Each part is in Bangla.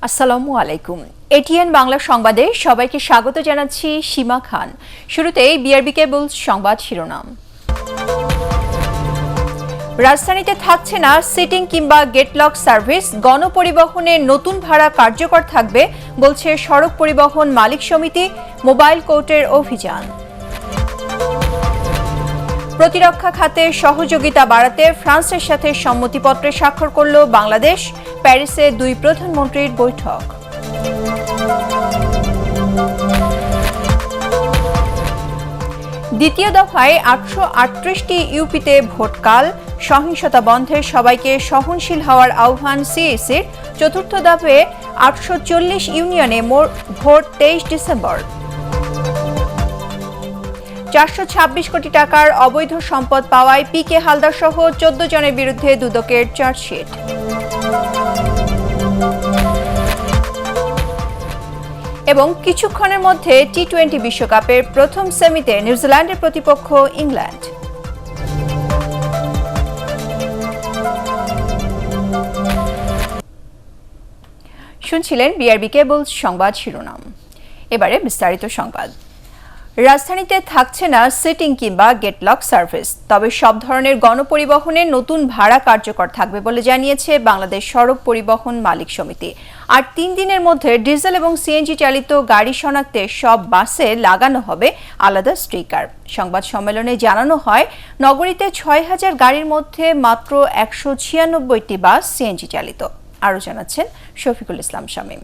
আসসালামু আলাইকুম। এটিএন বাংলা সংবাদে সবাইকে স্বাগত জানাচ্ছি সীমা খান। শুরুতেই বিআরবি কেবলস সংবাদ শিরোনাম। রাজধানীতে থাকছে না সিটিং কিংবা গেটলক সার্ভিস, গণপরিবহনে নতুন ভাড়া কার্যকর থাকবে বলছে সড়ক পরিবহন মালিক সমিতি। মোবাইল কোর্টের অভিযান। প্রতিরক্ষা খাতে সহযোগিতা বাড়াতে ফ্রান্সের সাথে সম্মতিপত্রে স্বাক্ষর করল বাংলাদেশ। প্যারিসে দুই প্রধানমন্ত্রীর বৈঠক। দ্বিতীয় দফায় 838টি ইউপিতে ভোটকাল। সহিংসতা বন্ধে সবাইকে সহনশীল হওয়ার আহ্বান সিএসির। চতুর্থ দফায় 840 ইউনিয়নে ভোট 23 ডিসেম্বর। 426 কোটি টাকার অবৈধ সম্পদ পাওয়ায় পিকে হালদার সহ 14 জনের বিরুদ্ধে দুদকের চার্জশিট। এবং কিছুক্ষণের মধ্যে টি-20 বিশ্বকাপের প্রথম সেমিতে নিউজিল্যান্ডের প্রতিপক্ষ ইংল্যান্ড। শুনছিলেন বিআরবি কেবলস সংবাদ শিরোনাম। এবারে বিস্তারিত সংবাদ। রাজধানীতে থাকছে না সিটিং কিংবা গেটলক সার্ভিস, তবে সব ধরনের গণপরিবহনে নতুন ভাড়া কার্যকর থাকবে বলে জানিয়েছে বাংলাদেশ সড়ক পরিবহন মালিক সমিতি। আর 3 দিনের মধ্যে ডিজেল এবং সিএনজি চালিত গাড়ি শনাক্তে সব বাসে লাগানো হবে আলাদা স্টিকার। সংবাদ সম্মেলনে জানানো হয়, নগরীতে 6000 গাড়ির মধ্যে মাত্র 196টি বাস সিএনজি চালিত। আরও জানাচ্ছেন শফিকুল ইসলাম শামীম।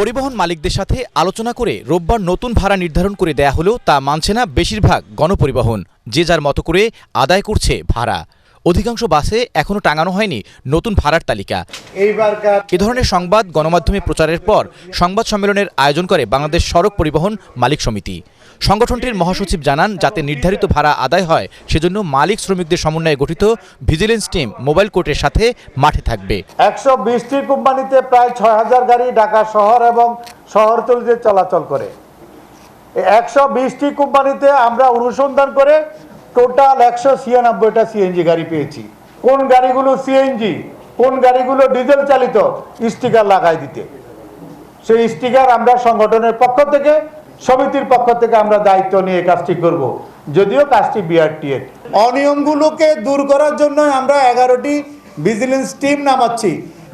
পরিবহন মালিকদের সাথে আলোচনা করে রোববার নতুন ভাড়া নির্ধারণ করে দেয়া হলেও তা মানছে না বেশিরভাগ গণপরিবহন। যে যার মতো করে আদায় করছে ভাড়া। অধিকাংশ বাসে এখনো টাঙানো হয়নি নতুন ভাড়ার তালিকা। এ ধরনের সংবাদ গণমাধ্যমে প্রচারের পর সংবাদ সম্মেলনের আয়োজন করে বাংলাদেশ সড়ক পরিবহন মালিক সমিতি। সংগঠনটির মহাসচিব জানান, যাতে নির্ধারিত ভাড়া আদায় হয় সেজন্য মালিক শ্রমিকদের সমন্বয়ে গঠিত ভিজিলেন্স টিম মোবাইল কোর্টের সাথে মাঠে থাকবে। 120টি কোম্পানিতে প্রায় 6000 গাড়ি ঢাকা শহর এবং শহরতলিতে চলাচল করে। 120টি কোম্পানিতে আমরা অনুসন্ধান করে টোটাল 196টা সিএনজি গাড়ি পেয়েছি। কোন গাড়িগুলো সিএনজি, কোন গাড়িগুলো ডিজেল চালিত, স্টিকার লাগাই দিতে। সেই স্টিকার আমরা সংগঠনের পক্ষ থেকে, সমিতির পক্ষ থেকে আমরা দায়িত্ব নিয়ে কাজটি করব, যদিও কাজটি বিআরটি এর। অনিয়মগুলোকে দূর করার জন্য আমরা 11টি ভিজিলেন্স টিম নামাচ্ছি,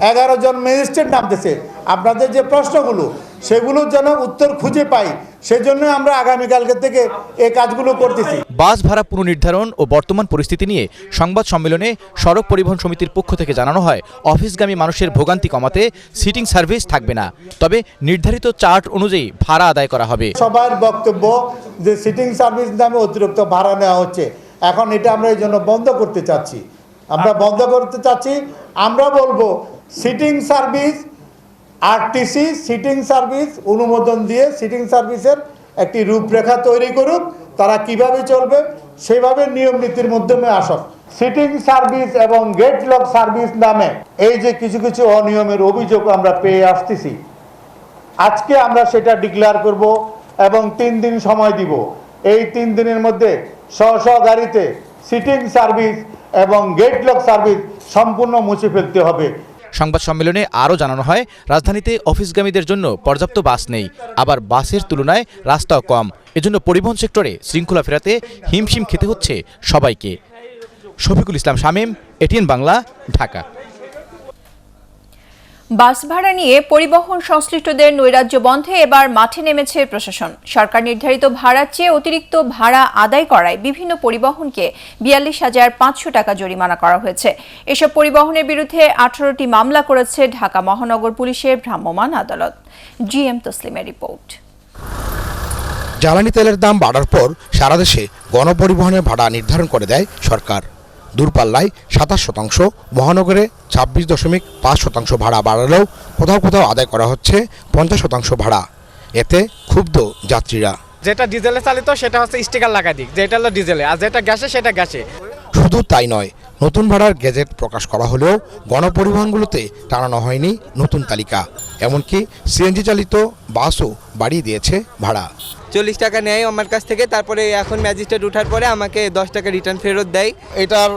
11 জন ম্যাজিস্ট্রেট নামতেছে। আপনাদের যে প্রশ্নগুলো সেগুলোর যেন উত্তর খুঁজে পাই, সেজন্য আমরা আগামীকালকে থেকে এই কাজগুলো করতেছি। বাস ভাড়া পুনর্নির্ধারণ ও বর্তমান পরিস্থিতি নিয়ে সংবাদ সম্মেলনে সড়ক পরিবহন সমিতির পক্ষ থেকে জানানো হয়, অফিসগামী মানুষের ভোগান্তি কমাতে সিটিং সার্ভিস থাকবে না, তবে নির্ধারিত চার্ট অনুযায়ী ভাড়া আদায় করা হবে। সবার বক্তব্য যে সিটিং সার্ভিস নামে অতিরিক্ত ভাড়া নেওয়া হচ্ছে, এখন এটা আমরা এই জন্য বন্ধ করতে চাচ্ছি। আমরা বলবো sitting service, RTC sitting service অনুমোদন দিয়ে সিটিং সার্ভিসের একটি রূপরেখা তৈরি করুক, তারা কিভাবে চলবে সেভাবে নিয়ম নীতির মাধ্যমে আসুক। সিটিং সার্ভিস এবং গেটলক সার্ভিস নামে এই যে কিছু কিছু অনিয়মের অভিযোগ আমরা পেয়ে আসতেছি, আজকে আমরা সেটা ডিক্লেয়ার করব এবং 3 দিন সময় দিব। এই 3 দিনের মধ্যে স্ব গাড়িতে সিটিং সার্ভিস এবং গেটলক সার্ভিস সম্পূর্ণ মুছে ফেলতে হবে। সংবাদ সম্মেলনে আরও জানানো হয়, রাজধানীতে অফিসগামীদের জন্য পর্যাপ্ত বাস নেই, আবার বাসের তুলনায় রাস্তাও কম। এজন্য পরিবহন সেক্টরে শৃঙ্খলা ফেরাতে হিমশিম খেতে হচ্ছে সবাইকে। শফিকুল ইসলাম শামীম, এটিএন বাংলা, ঢাকা। বাস ভাড়া নিয়ে পরিবহন সংশ্লিষ্টদের নৈরাজ্য বন্ধে এবার মাঠে নেমেছে প্রশাসন। সরকার নির্ধারিত ভাড়ার চেয়ে অতিরিক্ত ভাড়া আদায় করায় বিভিন্ন পরিবহনকে 42,500 টাকা জরিমানা করা হয়েছে। এসব পরিবহনের বিরুদ্ধে 18টি মামলা করেছে ঢাকা মহানগর পুলিশের ভ্রাম্যমাণ আদালত। জিএম তসলিমের রিপোর্ট। জ্বালানি তেলের দাম বাড়ার পর সারা দেশে গণপরিবহনের ভাড়া নির্ধারণ করে দেয় সরকার। দূরপাল্লায় 27%, মহানগরে 26.5% ভাড়া বাড়ালেও কোথাও কোথাও আদায় করা হচ্ছে 50% ভাড়া। এতে ক্ষুব্ধ যাত্রীরা। যেটা ডিজেলে চালিত সেটা হচ্ছে স্টিকার লাগাই দিক, যেটা হলো ডিজেলে, আর যেটা গ্যাসে সেটা গ্যাসে। শুধু তাই নয়, নতুন ভাড়ার গেজেট প্রকাশ করা হলেও গণপরিবহনগুলোতে টানানো হয়নি নতুন তালিকা। এমনকি সিএনজি চালিত বাসও বাড়িয়ে দিয়েছে ভাড়া। 40 টাকা নেয় আমার কাছ থেকে, তারপরে এখন ম্যাজিস্ট্রেট ওঠার পরে আমাকে 10 টাকা রিটার্ন ফেরত দেয়। এটার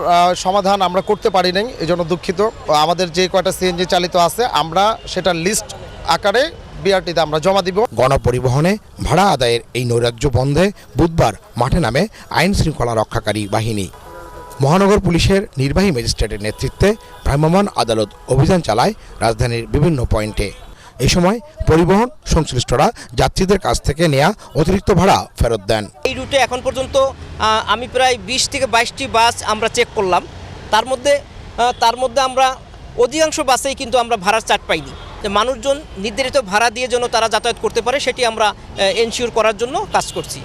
সমাধান আমরা করতে পারি নাই, এজন্য দুঃখিত। আমাদের যে কয়টা সিএনজি চালিত আছে আমরা সেটা লিস্ট আকারে বিআরটিতে আমরা জমা দিব। গণপরিবহনে ভাড়া আদায়ের এই নৈরাজ্য বন্ধে বুধবার মাঠে নামে আইন শৃঙ্খলা রক্ষাকারী বাহিনী। মহানগর পুলিশের নির্বাহী ম্যাজিস্ট্রেটের নেতৃত্বে ভ্রাম্যমাণ আদালত অভিযান চালায় রাজধানীর বিভিন্ন পয়েন্টে। এই সময় পরিবহন সংশ্লিষ্টরা যাত্রীদের কাছ থেকে নেওয়া অতিরিক্ত ভাড়া ফেরত দেন। এই রুটে এখন পর্যন্ত আমি প্রায় 20 থেকে 22টি বাস আমরা চেক করলাম। তার মধ্যে আমরা অধিকাংশ বাসেই কিন্তু আমরা ভাড়ার চার্ট পাইনি। মানুষজন নির্ধারিত ভাড়া দিয়ে যেন তারা যাতায়াত করতে পারে সেটি আমরা এনশিওর করার জন্য কাজ করছি।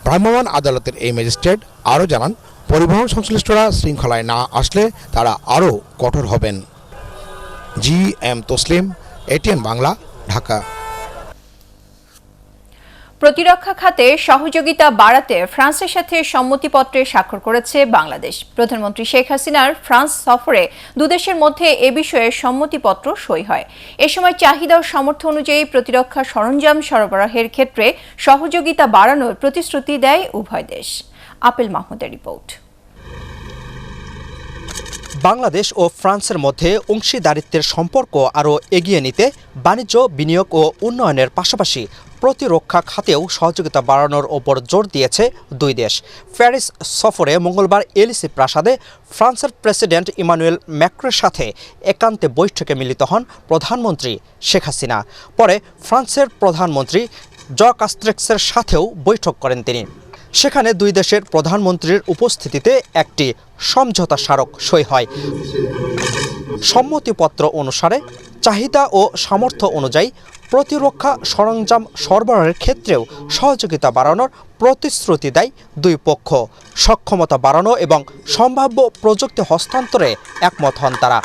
ভ্রাম্যমাণ আদালতের এই ম্যাজিস্ট্রেট আরও জানান, পরিবহন সংশ্লিষ্টরা শৃঙ্খলায় না আসলে তারা আরও কঠোর হবেন। GM Taslim, ATN Bangla, Dhaka. প্রতিরক্ষা খাতে সহযোগিতা বাড়াতে ফ্রান্সের সাথে সম্মতিপত্রে স্বাক্ষর করেছে বাংলাদেশ। প্রধানমন্ত্রী শেখ হাসিনার ফ্রান্স সফরে দুদেশের মধ্যে এ বিষয়ে সম্মতিপত্র সই হয়। এ সময় চাহিদা ও সামর্থ্য অনুযায়ী প্রতিরক্ষা সরঞ্জাম সরবরাহের ক্ষেত্রে সহযোগিতা বাড়ানোর প্রতিশ্রুতি দেয় উভয় দেশ। আপেল মাহমুদের রিপোর্ট। বাংলাদেশ ও ফ্রান্সের মধ্যে অংশীদারিত্বের সম্পর্ক আরও এগিয়ে নিতে বাণিজ্য, বিনিয়োগ ও উন্নয়নের পাশাপাশি প্রতিরক্ষা খাতেও সহযোগিতা বাড়ানোর ওপর জোর দিয়েছে দুই দেশ। প্যারিস সফরে মঙ্গলবার এলিসি প্রাসাদে ফ্রান্সের প্রেসিডেন্ট ইমানুয়েল ম্যাক্রোর সাথে একান্তে বৈঠকে মিলিত হন প্রধানমন্ত্রী শেখ হাসিনা। পরে ফ্রান্সের প্রধানমন্ত্রী জ্যাক কাস্তেক্সের সাথেও বৈঠক করেন তিনি। সেখানে দুই দেশের প্রধানমন্ত্রীর উপস্থিতিতে একটি সমঝোতা স্মারক সই হয়। সম্মতিপত্র অনুসারে চাহিদা ও সামর্থ্য অনুযায়ী প্রতিরক্ষা সরঞ্জাম সরবরাহের ক্ষেত্রেও সহযোগিতা বাড়ানোর প্রতিশ্রুতি দেয় দুই পক্ষ। সক্ষমতা বাড়ানো এবং সম্ভাব্য প্রযুক্তি হস্তান্তরে একমত হন তারা।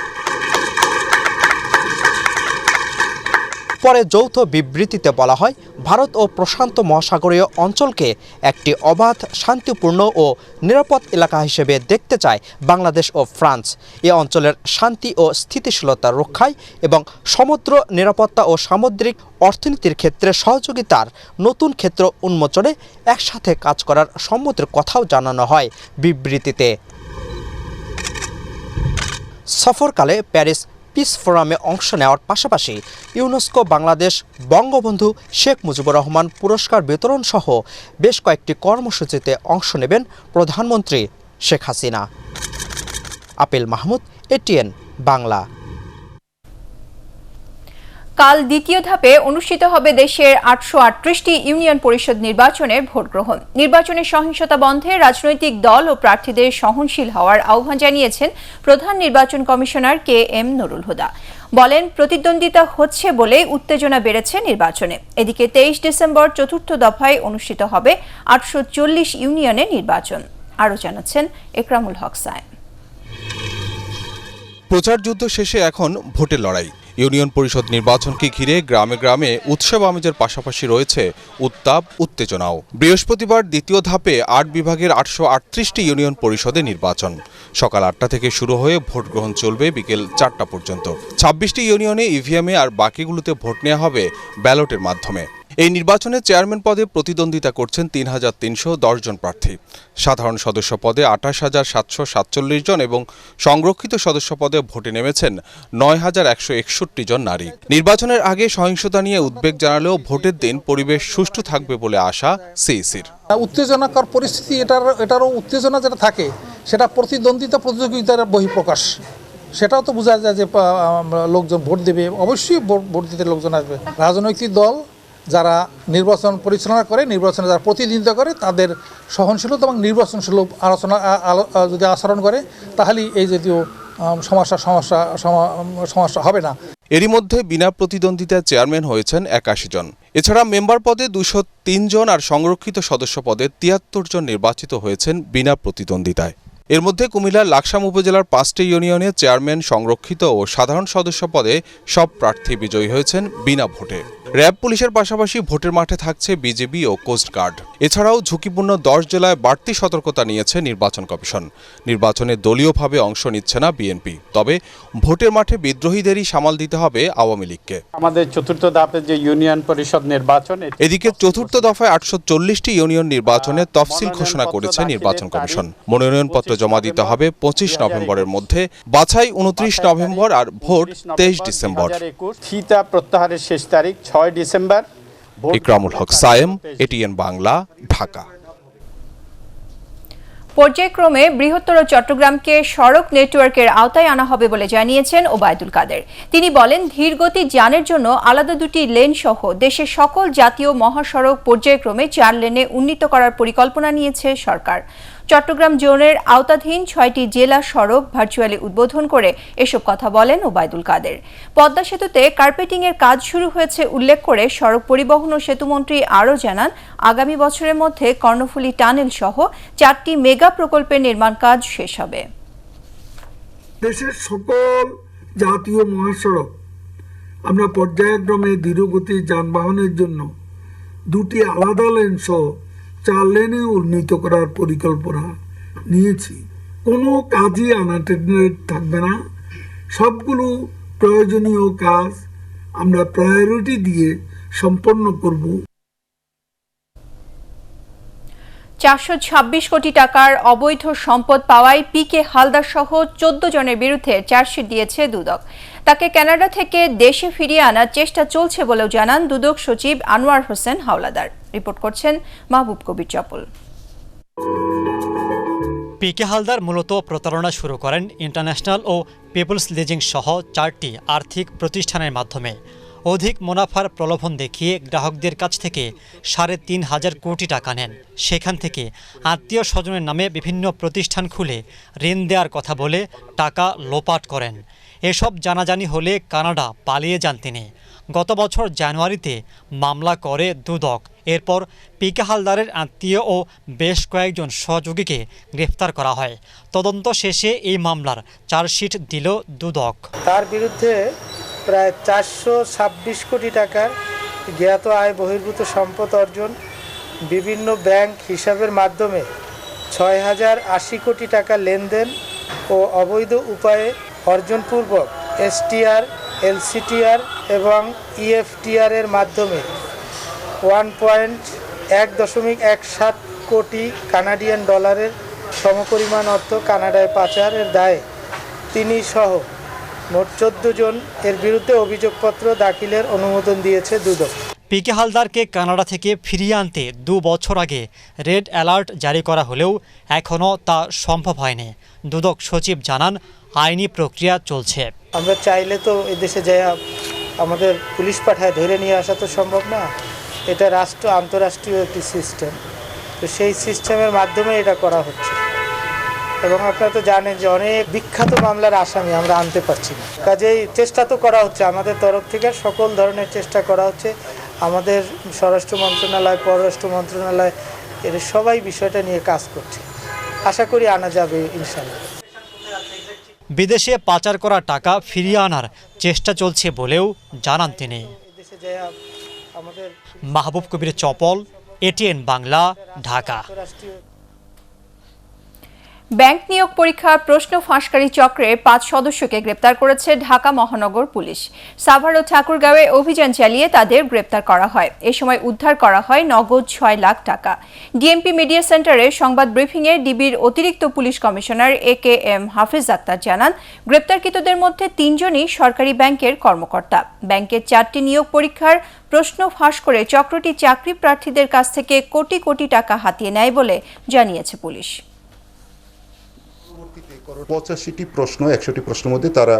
পরে যৌথ বিবৃতিতে বলা হয়, ভারত ও প্রশান্ত মহাসাগরীয় অঞ্চলকে একটি অবাধ, শান্তিপূর্ণ ও নিরাপদ এলাকা হিসেবে দেখতে চায় বাংলাদেশ ও ফ্রান্স। এ অঞ্চলের শান্তি ও স্থিতিশীলতা রক্ষায় এবং সমুদ্র নিরাপত্তা ও সামুদ্রিক অর্থনীতির ক্ষেত্রে সহযোগিতার নতুন ক্ষেত্র উন্মোচনে একসাথে কাজ করার সম্মতির কথাও জানানো হয় বিবৃতিতে। সফরকালে প্যারিস পিস ফোরামে অংশ নেওয়ার পাশাপাশি ইউনেস্কো বাংলাদেশ বঙ্গবন্ধু শেখ মুজিবুর রহমান পুরস্কার বিতরণ সহ বেশ কয়েকটি কর্মসূচিতে অংশ নেবেন প্রধানমন্ত্রী শেখ হাসিনা। আপেল মাহমুদ, ATN বাংলা। কাল দ্বিতীয় ধাপে অনুষ্ঠিত হবে দেশের 838টি ইউনিয়ন পরিষদ নির্বাচনের ভোট গ্রহণ। নির্বাচনের সহিংসতা বন্ধে রাজনৈতিক দল ও প্রার্থীদের সহনশীল হওয়ার আহ্বান জানিয়েছেন প্রধান নির্বাচন কমিশনার KM নুরুল হুদা। বলেন, প্রতিদ্বন্দ্বিতা হচ্ছে বলে উত্তেজনা বেড়েছে নির্বাচনে। এদিকে 23 ডিসেম্বর চতুর্থ দফায় অনুষ্ঠিত হবে 840 ইউনিয়নের নির্বাচন। আরও জানাচ্ছেন একরামুল হক সায়েম। প্রচার যুদ্ধ শেষে এখন ভোটের লড়াই। ইউনিয়ন পরিষদ নির্বাচনকে ঘিরে গ্রামে গ্রামে উৎসব আমেজের পাশাপাশি রয়েছে উত্তাপ, উত্তেজনাও। বৃহস্পতিবার দ্বিতীয় ধাপে 8 বিভাগের 838টি ইউনিয়ন পরিষদে নির্বাচন। সকাল 8টা থেকে শুরু হয়ে ভোট গ্রহণ চলবে বিকেল 4টা পর্যন্ত। 26টি ইউনিয়নে ইভিএমে আর বাকিগুলোতে ভোট নেওয়া হবে ব্যালটের মাধ্যমে। এই নির্বাচনে চেয়ারম্যান পদে প্রতিদ্বন্দ্বিতা করছেন 3310 জন প্রার্থী। সাধারণ সদস্য পদে 28747 জন এবং সংরক্ষিত সদস্য পদে ভোটে নেমেছেন 9161 জন নারী। নির্বাচনের আগে সহিংসতা নিয়ে উদ্বেগ জানালেও ভোটের দিন পরিবেশ সুষ্ঠু থাকবে বলে আশা সিইসির। উত্তেজনাকর পরিস্থিতি, এটারও উত্তেজনা যেটা থাকে সেটা প্রতিদ্বন্দ্বিতা প্রতিযোগিতার বহিঃপ্রকাশ। সেটাও তো বোঝা যায় যে লোকজন ভোট দেবে, অবশ্যই ভোট দিতে লোকজন আসবে। রাজনৈতিক দল যারা নির্বাচন পরিচালনা করে, নির্বাচনে যারা প্রতিদ্বন্দ্বিতা করে, তাদের সহনশীলতা এবং নির্বাচনশীল যদি আচরণ করে তাহলেই এই জাতীয় সমস্যা হবে না। এরই মধ্যে বিনা প্রতিদ্বন্দ্বিতায় চেয়ারম্যান হয়েছেন 81 জন। এছাড়া মেম্বার পদে 203 জন আর সংরক্ষিত সদস্য পদে 73 জন নির্বাচিত হয়েছেন বিনা প্রতিদ্বন্দ্বিতায়। এর মধ্যে কুমিল্লার লাকসাম উপজেলার 5টি ইউনিয়নে চেয়ারম্যান, সংরক্ষিত ও সাধারণ সদস্য পদে সব প্রার্থী বিজয়ী হয়েছেন বিনা ভোটে। র্যাব পুলিশের পাশাপাশি ভোটের মাঠে থাকছে বিজিবি ও কোস্টগার্ড। এছাড়াও ঝুঁকিপূর্ণ 10 জেলায় বাড়তি সতর্কতা নিয়েছে নির্বাচন কমিশন। নির্বাচনে দলীয়ভাবে অংশ নিচ্ছে না বিএনপি, তবে ভোটের মাঠে বিদ্রোহীদেরই সামাল দিতে হবে আওয়ামী লীগকে। আমাদের চতুর্থ ধাপে যে ইউনিয়ন পরিষদ নির্বাচন, এদিকে চতুর্থ দফায় 840টি ইউনিয়ন নির্বাচনে তফসিল ঘোষণা করেছে নির্বাচন কমিশন। মনোনয়নপত্র জমা দিতে হবে 25 নভেম্বরের মধ্যে, বাছাই 29 নভেম্বর আর ভোট 23 ডিসেম্বর। ফিতা প্রত্যাহারের শেষ তারিখ 6 ডিসেম্বর। ইকরামুল হক সায়েম, এটিএন বাংলা, ঢাকা। পর্যায়ক্রমে বৃহত্তর চট্টগ্রামকে সড়ক নেটওয়ার্কের আওতায় আনা হবে বলে জানিয়েছেন ওবায়দুল কাদের। তিনি বলেন, ধীরগতি যানের জন্য আলাদা দুটি লেন সহ দেশের সকল জাতীয় মহাসড়ক পর্যায়ক্রমে 4 লেনে উন্নীত করার পরিকল্পনা নিয়েছে সরকার। চট্টগ্রাম জোনের আওতাধীন 6টি জেলা সড়ক ভার্চুয়ালি উদ্বোধন করে এসব কথা বলেন ওবায়দুল কাদের। পদ্মা সেতুতে কার্পেটিংয়ের কাজ শুরু হয়েছে উল্লেখ করে সড়ক পরিবহন ও সেতুমন্ত্রী আরও জানান, আগামী বছরের মধ্যে কর্ণফুলী টানেল সহ 4টি মেগা প্রকল্পের নির্মাণ কাজ শেষ হবে। দেশের সকল জাতীয় মহাসড়ক আমরা পর্যায়ক্রমে ধীরগতি যানবাহনের জন্য 2টি আলাদা লেন সহ 4 লেনে উন্নীত করার পরিকল্পনা নিয়েছি। কোনো কাজই আনঅ্যাটেন্ডেড থাকবে না। সবগুলো প্রয়োজনীয় কাজ আমরা প্রায়োরিটি দিয়ে সম্পন্ন করব। 426 কোটি টাকার অবৈধ সম্পদ পাওয়ায় পিকে হালদার সহ 14 জনের বিরুদ্ধে চার্জশিট দিয়েছে দুদক। তাকে কানাডা থেকে দেশে ফিরিয়ে আনার চেষ্টা চলছে বলেও জানান দুদক সচিব আনোয়ার হোসেন হাওলাদার। রিপোর্ট করছেন মাহবুব কবির চপল। পিকে হালদার মূলত প্রতারণা শুরু করেন ইন্টারন্যাশনাল ও পিপলস লিজিং সহ 4টি আর্থিক প্রতিষ্ঠানের মাধ্যমে। অধিক মুনাফার প্রলোভন দেখিয়ে গ্রাহকদের কাছ থেকে 3.5 কোটি টাকা নেন। সেখান থেকে আত্মীয় স্বজনের নামে বিভিন্ন প্রতিষ্ঠান খুলে ঋণ দেওয়ার কথা বলে টাকা লোপাট করেন। এসব জানাজানি হলে কানাডা পালিয়ে যান তিনি। গত বছর জানুয়ারিতে মামলা করে দুদক। এরপর পিকে হালদারের আত্মীয় ও বেশ কয়েকজন সহযোগীকে গ্রেফতার করা হয়। তদন্ত শেষে এই মামলার চার্জশিট দিল দুদক। তার বিরুদ্ধে প্রায় 426 কোটি টাকার জ্ঞাত আয় বহির্ভূত সম্পদ অর্জন, বিভিন্ন ব্যাংক হিসাবের মাধ্যমে 6080 কোটি টাকা লেনদেন ও অবৈধ উপায়ে অর্জনপূর্বক এসটিআর, এলসিটিআর এবং ইএফটিআর এর মাধ্যমে 1.17 কোটি কানাডিয়ান ডলারের সমপরিমাণ অর্থ কানাডায় পাচারের দায়ে তিনি সহ মোট 14 জন এর বিরুদ্ধে অভিযোগপত্র দাখিলের অনুমোদন দিয়েছে দুদক। পিকে হালদারকে কানাডা থেকে ফিরিয়ে আনতে 2 বছর আগে রেড অ্যালার্ট জারি করা হলেও এখনও তা সম্ভব হয়নি। দুদক সচিব জানান, আইনি প্রক্রিয়া চলছে। আমরা চাইলে তো এদেশে যাই আমাদের পুলিশ পাঠায় ধরে নিয়ে আসা তো সম্ভব না। এটা আন্তঃরাষ্ট্রীয় একটি সিস্টেম, তো সেই সিস্টেমের মাধ্যমে এটা করা হচ্ছে। এবং আপনারা তো জানেন যে অনেক বিখ্যাত মামলার আসামি আমরা আনতে পারছি না। কাজেই চেষ্টা তো করা হচ্ছে, আমাদের তরফ থেকে সকল ধরনের চেষ্টা করা হচ্ছে। আমাদের স্বরাষ্ট্র মন্ত্রণালয়, পররাষ্ট্র মন্ত্রণালয় এর সবাই বিষয়টা নিয়ে কাজ করছে। আশা করি আনা যাবে ইনশাআল্লাহ। বিদেশে পাচার করা টাকা ফিরিয়ে আনার চেষ্টা চলছে বলেও জানান তিনি। মাহবুব কবির চপল, এটিএন বাংলা, ঢাকা। ব্যাংক নিয়োগ পরীক্ষার প্রশ্ন ফাঁসকারী চক্রের 5 সদস্যকে গ্রেপ্তার করেছে ঢাকা মহানগর পুলিশ। সাভার ও ঠাকুরগাঁওয়ে অভিযান চালিয়ে তাদের গ্রেপ্তার করা হয়। এ সময় উদ্ধার করা হয় নগদ 6 লাখ টাকা। ডিএমপি মিডিয়া সেন্টারে সংবাদ ব্রিফিংয়ে ডিবির অতিরিক্ত পুলিশ কমিশনার AKM হাফিজ আক্তার জানান, গ্রেপ্তারকৃতদের মধ্যে 3 জনই সরকারি ব্যাংকের কর্মকর্তা। ব্যাংকের 4টি নিয়োগ পরীক্ষার প্রশ্ন ফাঁস করে চক্রটি চাকরি প্রার্থীদের কাছ থেকে কোটি কোটি টাকা হাতিয়ে নেয় বলে জানিয়েছে পুলিশ। 85টি প্রশ্ন 100টি প্রশ্নের মধ্যে তারা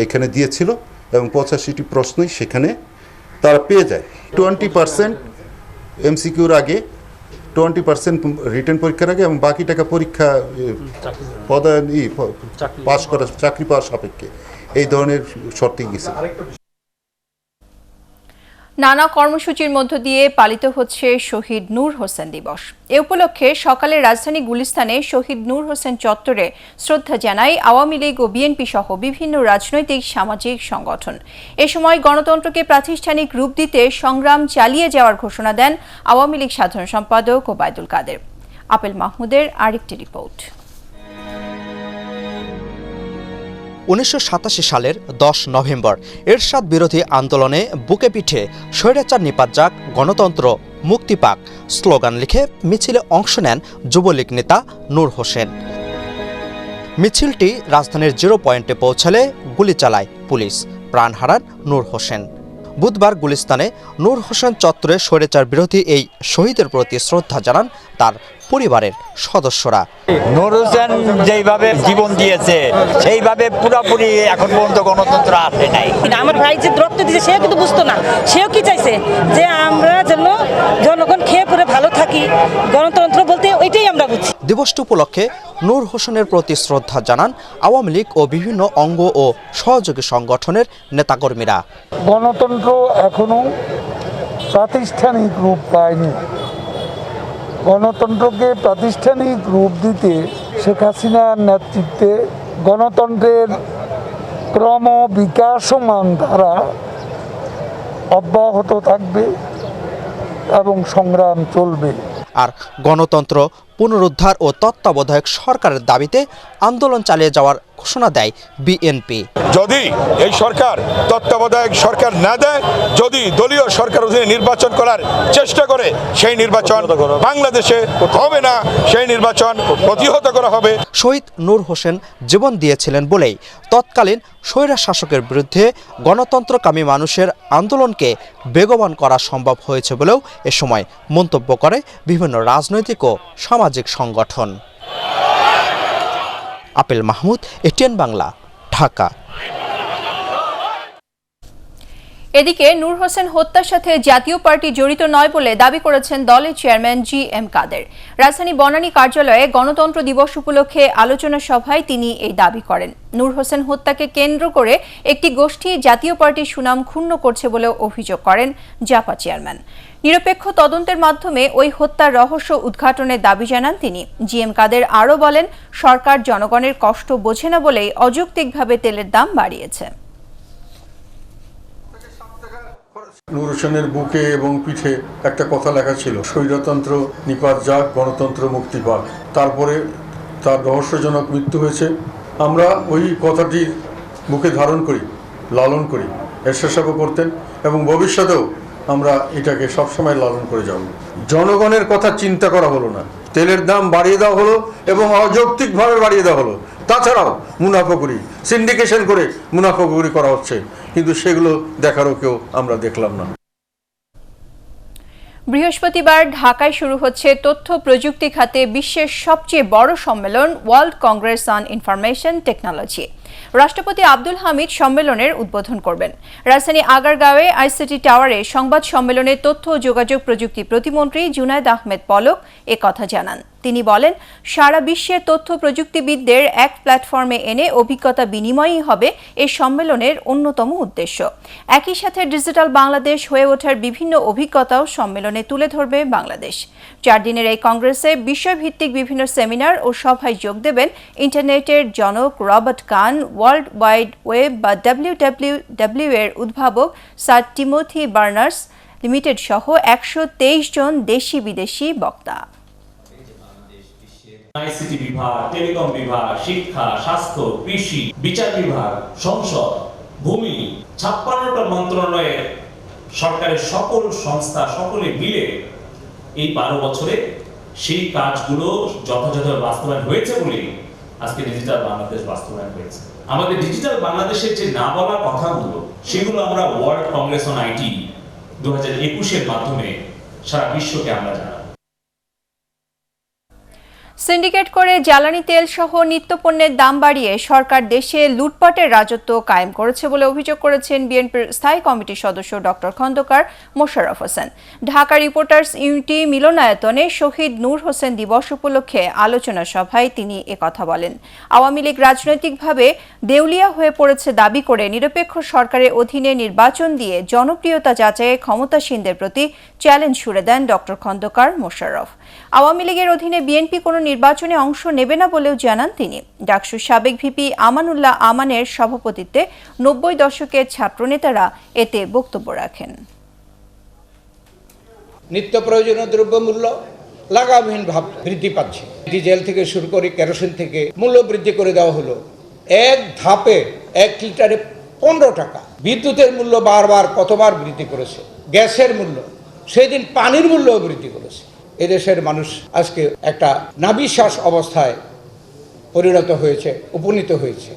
এখানে দিয়েছিল এবং 85টি প্রশ্নই সেখানে তারা পেয়ে যায়। 20% এমসিকিউর আগে, 20% রিটেন পরীক্ষার আগে এবং বাকি টাকা পরীক্ষা পাস করা, চাকরি পাওয়ার সাপেক্ষে এই ধরনের শর্তে গেছে। নানা কর্মসূচির মধ্য দিয়ে পালিত হচ্ছে শহীদ নূর হোসেন দিবস। এ উপলক্ষে সকালে রাজধানী গুলিস্তানে শহীদ নূর হোসেন চত্বরে শ্রদ্ধা জানায় আওয়ামী লীগ ও বিএনপি সহ বিভিন্ন রাজনৈতিক সামাজিক সংগঠন। এ সময় গণতন্ত্রকে প্রাতিষ্ঠানিক রূপ দিতে সংগ্রাম চালিয়ে যাওয়ার ঘোষণা দেন আওয়ামী লীগ সাধারণ সম্পাদক ওবায়দুল কাদের। আপেল মাহমুদের আরেকটি রিপোর্ট। 1987 সালের 10 নভেম্বর এরশাদ বিরোধী আন্দোলনে বুকে পিঠে স্বৈরাচার নিপাত যাক, গণতন্ত্র মুক্তি পাক স্লোগান লিখে মিছিলে অংশ নেন যুবলীগ নেতা নূর হোসেন। মিছিলটি রাজধানীর 0 পয়েন্টে পৌঁছালে গুলি চালায় পুলিশ, প্রাণ হারান নূর হোসেন। বুধবার গুলিস্তানে নূর হোসেন চত্বরে স্বৈরাচার বিরোধী এই শহীদের প্রতি শ্রদ্ধা জানান তার পরিবারের সদস্যরা। নূর হোসেন যেইভাবে জীবন দিয়েছে সেইভাবে পুরোপুরি এখন পর্যন্ত গণতন্ত্র আসে নাই। আমার ভাই যে রক্ত দিয়েছে সেও কিন্তু বুঝতো না, সেও কি চাইছে যে আমরা যেন জনগণ খেয়ে পরে ভালো থাকি, গণতন্ত্র বলতে ওইটাই আমরা বুঝি। দিবসটি উপলক্ষে নূর হোসেনের প্রতি শ্রদ্ধা জানান আওয়ামী লীগ ও বিভিন্ন অঙ্গ ও সহযোগী সংগঠনের নেতাকর্মীরা। গণতন্ত্র এখনো প্রাতিষ্ঠানিক রূপ পায়নি। গণতন্ত্রকে প্রাতিষ্ঠানিক রূপ দিতে শেখ হাসিনার নেতৃত্বে গণতন্ত্রের ক্রম বিকাশমান ধারা অব্যাহত থাকবে এবং সংগ্রাম চলবে। আর গণতন্ত্র পুনরুদ্ধার ও তত্ত্বাবধায়ক সরকারের দাবিতে আন্দোলন চালিয়ে যাওয়ার ঘোষণা দেয় বিএনপি। যদি এই সরকার তত্ত্বাবধায়ক সরকার না দেয়, যদি দলীয় সরকার অধীনে নির্বাচন করার চেষ্টা করে, সেই নির্বাচন বাংলাদেশে হবে না, সেই নির্বাচন প্রতিহত করা হবে। শহীদ নূর হোসেন জীবন দিয়েছিলেন বলেই তৎকালীন স্বৈরাচার শাসকের বিরুদ্ধে গণতন্ত্রকামী মানুষের আন্দোলনকে বেগবান করা সম্ভব হয়েছে বলেও এ সময় মন্তব্য করে বিভিন্ন রাজনৈতিক ও সামাজিক সংগঠন। Apple Mahmud, ATN Bangla, Dhaka. এদিকে নূর হোসেন হত্যার সাথে জাতীয় পার্টি জড়িত নয় বলে দাবি করেছেন দলের চেয়ারম্যান জি.এম. কাদের। রাজধানী বনানী কার্যালয়ে গণতন্ত্র দিবস উপলক্ষে আলোচনা সভায় তিনি এই দাবি করেন। নূর হোসেন হত্যাকে কেন্দ্র করে একটি গোষ্ঠী জাতীয় পার্টির সুনাম ক্ষুণ্ণ করছে বলেও অভিযোগ করেন জাপা চেয়ারম্যান। নিরপেক্ষ তদন্তের মাধ্যমে ওই হত্যার রহস্য উদ্ঘাটনের দাবি জানান তিনি। জি.এম. কাদের আরও বলেন, সরকার জনগণের কষ্ট বোঝে না বলেই অযৌক্তিকভাবে তেলের দাম বাড়িয়েছে। নূর হোসেনের বুকে এবং পিঠে একটা কথা লেখা ছিল, স্বৈরতন্ত্র নিপাত যাক, গণতন্ত্র মুক্তি পাক। তারপরে তার রহস্যজনক মৃত্যু হয়েছে। আমরা ওই কথাটি বুকে ধারণ করি, লালন করি। এরশাদ সাহেব করতেন এবং ভবিষ্যতেও আমরা এটাকে সবসময় লালন করে যাব। জনগণের কথা চিন্তা করা হলো না, তেলের দাম বাড়িয়ে দেওয়া হলো এবং অযৌক্তিকভাবে বাড়িয়ে দেওয়া হলো। তাছাড়াও মুনাফাখুরি, সিন্ডিকেশন করে মুনাফাখুরি করা হচ্ছে, কিন্তু সেগুলো দেখারও কেউ আমরা দেখলাম না। বৃহস্পতিবার ঢাকায় শুরু হচ্ছে তথ্য প্রযুক্তি খাতে বিশ্বের সবচেয়ে বড় সম্মেলন world Congress on information technology. রাষ্ট্রপতি আব্দুল হামিদ সম্মেলনের উদ্বোধন করবেন। রাজধানী আগারগাঁওয়ে আইসিটি টাওয়ারে সংবাদ সম্মেলনে তথ্য ও যোগাযোগ প্রযুক্তি প্রতিমন্ত্রী জুনায়েদ আহমেদ পলক একথা জানান। তিনি বলেন, সারা বিশ্বের তথ্য প্রযুক্তিবিদদের এক প্ল্যাটফর্মে এনে অভিজ্ঞতা বিনিময়ই হবে এই সম্মেলনের অন্যতম উদ্দেশ্য। একই সাথে ডিজিটাল বাংলাদেশ হয়ে ওঠার বিভিন্ন অভিজ্ঞতাও সম্মেলনে তুলে ধরবে বাংলাদেশ। 4 দিনের এই কংগ্রেসে বিষয়ভিত্তিক বিভিন্ন সেমিনার ও সভায় যোগ দেবেন ইন্টারনেটের জনক রবার্ট কান, ওয়ার্ল্ড ওয়াইড ওয়েব বা WWW এর উদ্ভাবক স্যার টিমোথি বার্নার্স লিমিটেড সহ 123 জন দেশি বিদেশি বক্তা। আইসিটি বিভাগ, টেলিকম বিভাগ, শিক্ষা, স্বাস্থ্য, কৃষি, বিচার বিভাগ, সংসদ, ভূমি, 56টা মন্ত্রণালয়ের সরকারের সকল সংস্থা সকলে মিলে এই 12 বছরে সেই কাজগুলো যথাযথভাবে বাস্তবায়ন হয়েছে বলে আজকে ডিজিটাল বাংলাদেশ বাস্তবায়ন হয়েছে। আমাদের ডিজিটাল বাংলাদেশের যে না বলা কথাগুলো সেগুলো আমরা ওয়ার্ল্ড কংগ্রেস অন আইটি 2021 এর মাধ্যমে সারা বিশ্বকে আমরা জানাবো। সিন্ডিকেট করে জ্বালানি তেল সহ নিত্যপণ্যের দাম বাড়িয়ে সরকার দেশে লুটপাটের রাজত্ব কায়েম করেছে বলে অভিযোগ করেছেন বিএনপির স্থায়ী কমিটির সদস্য doctor Khandakar Mosharraf Hossain. Dhaka reporters unity মিলনায়তনে শহীদ নূর হোসেন দিবস উপলক্ষে আলোচনা সভায় তিনি একথা বলেন। আওয়ামী লীগ রাজনৈতিকভাবে দেউলিয়া হয়ে পড়েছে দাবি করে নিরপেক্ষ সরকারের অধীনে নির্বাচন দিয়ে জনপ্রিয়তা যাচাইয়ে ক্ষমতাসীনদের প্রতি চ্যালেঞ্জ ছুড়ে দেন ডক্টর খন্দকার মোশাররফ। আওয়ামী লীগের অধীনে বিএনপি কোনো নির্বাচনে অংশ নেবে না বলেও জানান তিনি। ডাকসুর সাবেক ভিপি আমানুল্লাহ আমানের সভাপতিত্বে ৯০ দশকের ছাত্রনেতারা এতে বক্তব্য রাখেন। নিত্য প্রয়োজনীয় দ্রব্যমূল্য লাগামহীনভাবে বৃদ্ধি পাচ্ছে। ডিজেল থেকে শুরু করে কেরোসিন থেকে মূল্য বৃদ্ধি করে দেওয়া হলো এক ধাপে ১ লিটারে ১৫ টাকা। বিদ্যুতের মূল্য বারবার কতবার বৃদ্ধি করেছে, গ্যাসের মূল্য, সেদিন পানির মূল্যও বৃদ্ধি করেছে। এদেশের মানুষ আজকে একটা নাবিশ্বাস অবস্থায় উপনীত হয়েছে।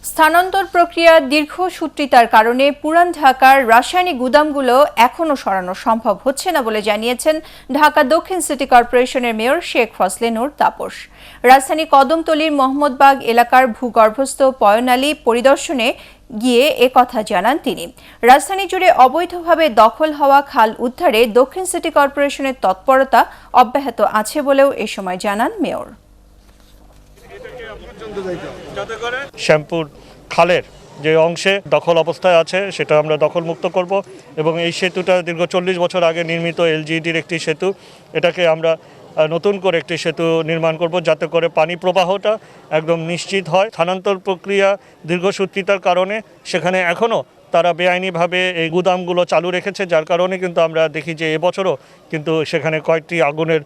স্থানান্তর প্রক্রিয়া দীর্ঘসূত্রিতার কারণে পুরান ঢাকার রাসায়নিক গুদামগুলো এখনও সরানো সম্ভব হচ্ছে না বলে জানিয়েছেন ঢাকা দক্ষিণ সিটি কর্পোরেশনের মেয়র শেখ ফজলে নূর তাপস। রাজধানী কদমতলীর মোহাম্মদবাগ এলাকার ভূগর্ভস্থ পয়নালী পরিদর্শনে গিয়ে একথা জানান তিনি। রাজধানী জুড়ে অবৈধভাবে দখল হওয়া খাল উদ্ধারে দক্ষিণ সিটি কর্পোরেশনের তৎপরতা অব্যাহত আছে বলেও এ সময় জানান মেয়র। শ্যামপুর খালের যে অংশে দখল অবস্থায় আছে সেটা আমরা দখলমুক্ত করব এবং এই সেতুটা দীর্ঘ ৪০ বছর আগে নির্মিত এলজিডির একটি সেতু, এটাকে আমরা নতুন করে একটি সেতু নির্মাণ করব যাতে করে পানি প্রবাহটা একদম নিশ্চিত হয়। স্থানান্তর প্রক্রিয়া দীর্ঘসূত্রিতার কারণে সেখানে এখনও তারা বেআইনিভাবে এই গুদামগুলো চালু রেখেছে, যার কারণে কিন্তু আমরা দেখি যে এবছরও কিন্তু সেখানে কয়েকটি আগুনের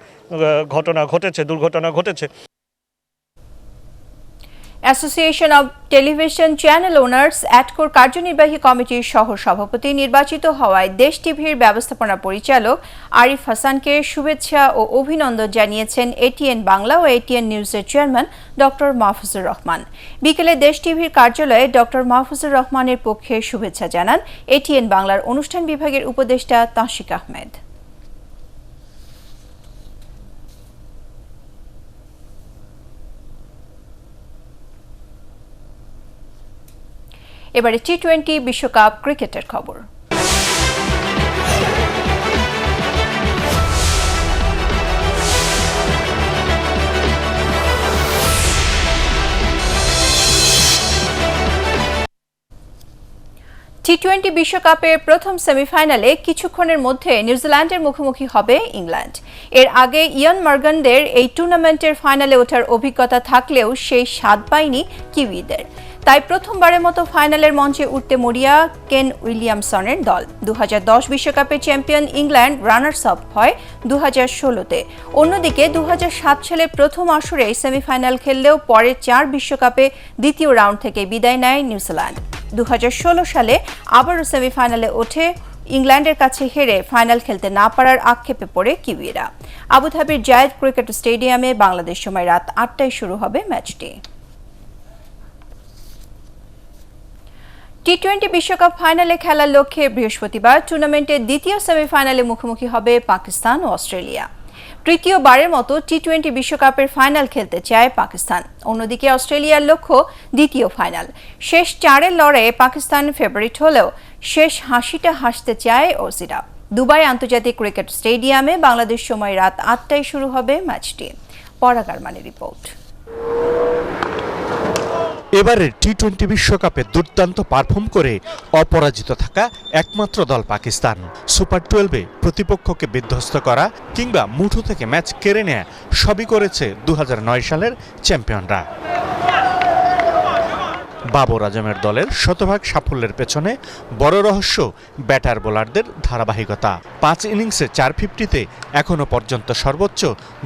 দুর্ঘটনা ঘটেছে। Association of television channel owners অ্যাটকোর কার্যনির্বাহী কমিটির সহ সভাপতি নির্বাচিত হওয়ায় দেশ টিভির ব্যবস্থাপনা পরিচালক আরিফ হাসানকে শুভেচ্ছা ও অভিনন্দন জানিয়েছেন এটিএন বাংলা ও এটিএন নিউজের চেয়ারম্যান ডক্টর মাহফুজুর রহমান। বিকেলে দেশ টিভির কার্যালয়ে ডক্টর মাহফুজুর রহমানের পক্ষে শুভেচ্ছা জানান এটিএন বাংলার অনুষ্ঠান বিভাগের উপদেষ্টা তাশিক আহমেদ। এবারে টি-20 বিশ্বকাপ ক্রিকেটের খবর। টি-20 বিশ্বকাপের প্রথম সেমিফাইনালে কিছুক্ষণের মধ্যে নিউজিল্যান্ডের মুখোমুখি হবে ইংল্যান্ড। এর আগে ইয়ান মর্গানদের এই টুর্নামেন্টের ফাইনালে ওঠার অভিজ্ঞতা থাকলেও সেই স্বাদ পায়নি কিউইদের। তাই প্রথমবারের মতো ফাইনালের মঞ্চে উঠতে মরিয়া কেন উইলিয়ামসনের দল। 2010 বিশ্বকাপের চ্যাম্পিয়ন ইংল্যান্ড রানার্স আপ হয় 2016-তে। অন্যদিকে 2007 সালের প্রথম আসরে সেমিফাইনাল খেললেও পরের 4 বিশ্বকাপে দ্বিতীয় রাউন্ড থেকে বিদায় নেয় নিউজিল্যান্ড। 2016 সালে আবারও সেমিফাইনালে ওঠে ইংল্যান্ডের কাছে হেরে ফাইনাল খেলতে না পারার আক্ষেপে পড়ে কিউইরা। আবুধাবির জায়েদ ক্রিকেট স্টেডিয়ামে বাংলাদেশ সময় রাত 8টায় শুরু হবে ম্যাচটি। টি-20 বিশ্বকাপ ফাইনালে খেলার লক্ষ্যে বৃহস্পতিবার টুর্নামেন্টের দ্বিতীয় সেমিফাইনালে মুখোমুখি হবে পাকিস্তান ও অস্ট্রেলিয়া। তৃতীয়বারের মতো টি-20 বিশ্বকাপের ফাইনাল খেলতে চায় পাকিস্তান। অন্যদিকে অস্ট্রেলিয়ার লক্ষ্য দ্বিতীয় ফাইনাল। শেষ 4-এর লড়াইয়ে পাকিস্তান ফেভারিট হলেও শেষ হাসিটা হাসতে চায় অজিরা। দুবাই আন্তর্জাতিক ক্রিকেট স্টেডিয়ামে বাংলাদেশ সময় রাত 8টায় শুরু হবে ম্যাচটি। পরাগার মানে রিপোর্ট। এবারের টি-20 বিশ্বকাপে দুর্দান্ত পারফর্ম করে অপরাজিত থাকা একমাত্র দল পাকিস্তান। সুপার 12-এ প্রতিপক্ষকে বিধ্বস্ত করা কিংবা মুঠো থেকে ম্যাচ কেড়ে নেয়া সবই করেছে 2009 সালের চ্যাম্পিয়নরা। বাবর আজমের দলের শতভাগ সাফল্যের পেছনে বড় রহস্য ব্যাটার বোলারদের ধারাবাহিকতা। 5 ইনিংসে 450-তে এখনও পর্যন্ত সর্বোচ্চ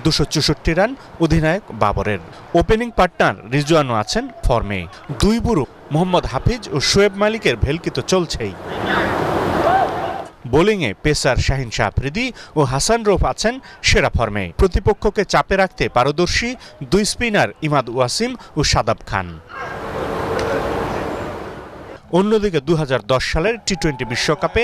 264 রান অধিনায়ক বাবরের। ওপেনিং পার্টনার রিজওয়ানও আছেন ফর্মে। দুই বুড়ো মোহাম্মদ হাফিজ ও শোয়েব মালিকের ভেলকি তো চলছেই। বোলিংয়ে পেসার শাহিন শাহ আফ্রিদি ও হাসান রৌফ আছেন সেরা ফর্মে। প্রতিপক্ষকে চাপে রাখতে পারদর্শী 2 স্পিনার ইমাদ ওয়াসিম ও শাদাব খান। অন্যদিকে 2010 সালের টি-20 বিশ্বকাপে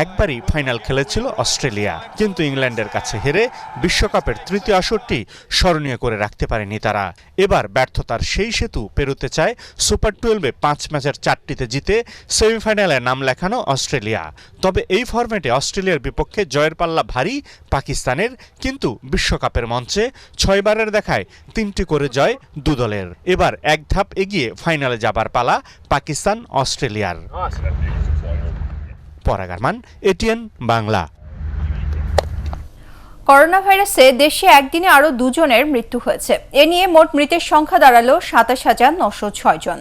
একবারই ফাইনাল খেলেছিল অস্ট্রেলিয়া, কিন্তু ইংল্যান্ডের কাছে হেরে বিশ্বকাপের তৃতীয় আসরটি স্মরণীয় করে রাখতে পারেনি তারা। এবার ব্যর্থতার সেই সেতু পেরোতে চায় সুপার 12-এ 5 ম্যাচের 4টিতে জিতে সেমিফাইনালে নাম লেখানো অস্ট্রেলিয়া। তবে এই ফরম্যাটে অস্ট্রেলিয়ার বিপক্ষে জয়ের পাল্লা ভারী পাকিস্তানের, কিন্তু বিশ্বকাপের মঞ্চে 6 বারের দেখায় 3টি করে জয় দু দলের। এবার এক ধাপ এগিয়ে ফাইনালে যাবার পালা পাকিস্তান অস্ট্রেলিয়ার। পরাগ আরমান, এটিএন বাংলা। করোনা ভাইরাসে দেশে একদিনে আরও 2 জনের মৃত্যু হয়েছে। এ নিয়ে মোট মৃতের সংখ্যা দাঁড়ালো 27,906 জন।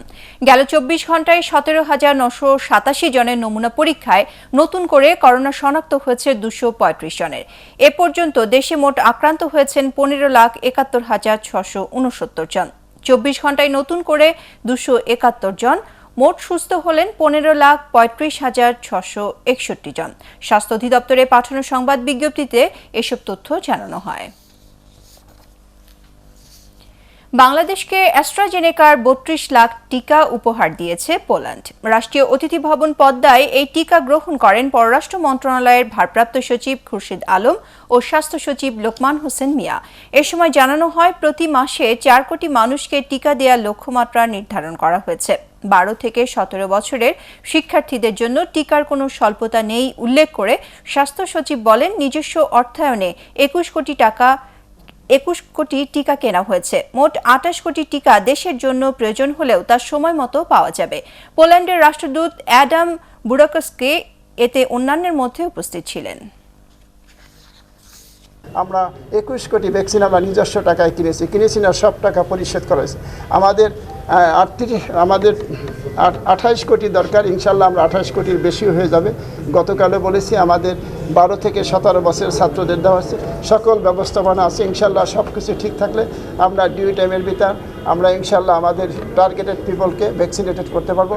গেল 24 ঘন্টায় 17,987 জনের নমুনা পরীক্ষায় নতুন করে করোনা শনাক্ত হয়েছে 235 জনের। এ পর্যন্ত দেশে মোট আক্রান্ত হয়েছেন 15,71,669 জন। 24 ঘন্টায় নতুন করে 271 জন। মোট সুস্থ হলেন 15,35,661 জন। স্বাস্থ্য অধিদপ্তরে পাঠানো সংবাদ বিজ্ঞপ্তিতে এসব তথ্য জানানো হয়। বাংলাদেশকে অ্যাস্ট্রাজেনেকার 32 লাখ টিকা উপহার দিয়েছে পোল্যান্ড। রাষ্ট্রীয় অতিথি ভবন পদ্মায় এই টিকা গ্রহণ করেন পররাষ্ট্র মন্ত্রণালয়ের ভারপ্রাপ্ত সচিব খুরশিদ আলম ও স্বাস্থ্য সচিব লোকমান হোসেন মিয়া। এ সময় জানানো হয়, প্রতি মাসে 4 কোটি মানুষকে টিকা দেওয়ার লক্ষ্যমাত্রা নির্ধারণ করা হয়েছে। 12 থেকে 17 বছরের শিক্ষার্থীদের জন্য টিকার কোনো স্বল্পতা নেই উল্লেখ করে স্বাস্থ্য সচিব বলেন, নিজস্ব অর্থায়নে 21 কোটি টিকা কেনা হয়েছে। মোট 28 কোটি টিকা দেশের জন্য প্রয়োজন হলেও তা সময় মতো পাওয়া যাবে। পোল্যান্ডের রাষ্ট্রদূত অ্যাডাম বুরাকস্কি এতে অন্যান্যের মধ্যে উপস্থিত ছিলেন। আমরা 21 কোটি ভ্যাকসিন আমরা নিজস্ব টাকায় কিনেছি না, সব টাকা পরিশোধ করা হয়েছে। আমাদের 28 কোটি দরকার, ইনশাল্লাহ আমরা 28 কোটির বেশি হয়ে যাবে। গতকালে বলেছি আমাদের 12 থেকে 17 বছরের ছাত্রদের দেওয়া হচ্ছে, সকল ব্যবস্থাপনা আছে। ইনশাল্লাহ সব কিছু ঠিক থাকলে আমরা ডিউ টাইমের ভিতর আমরা ইনশাল্লাহ আমাদের টার্গেটেড পিপলকে ভ্যাকসিনেটেড করতে পারবো।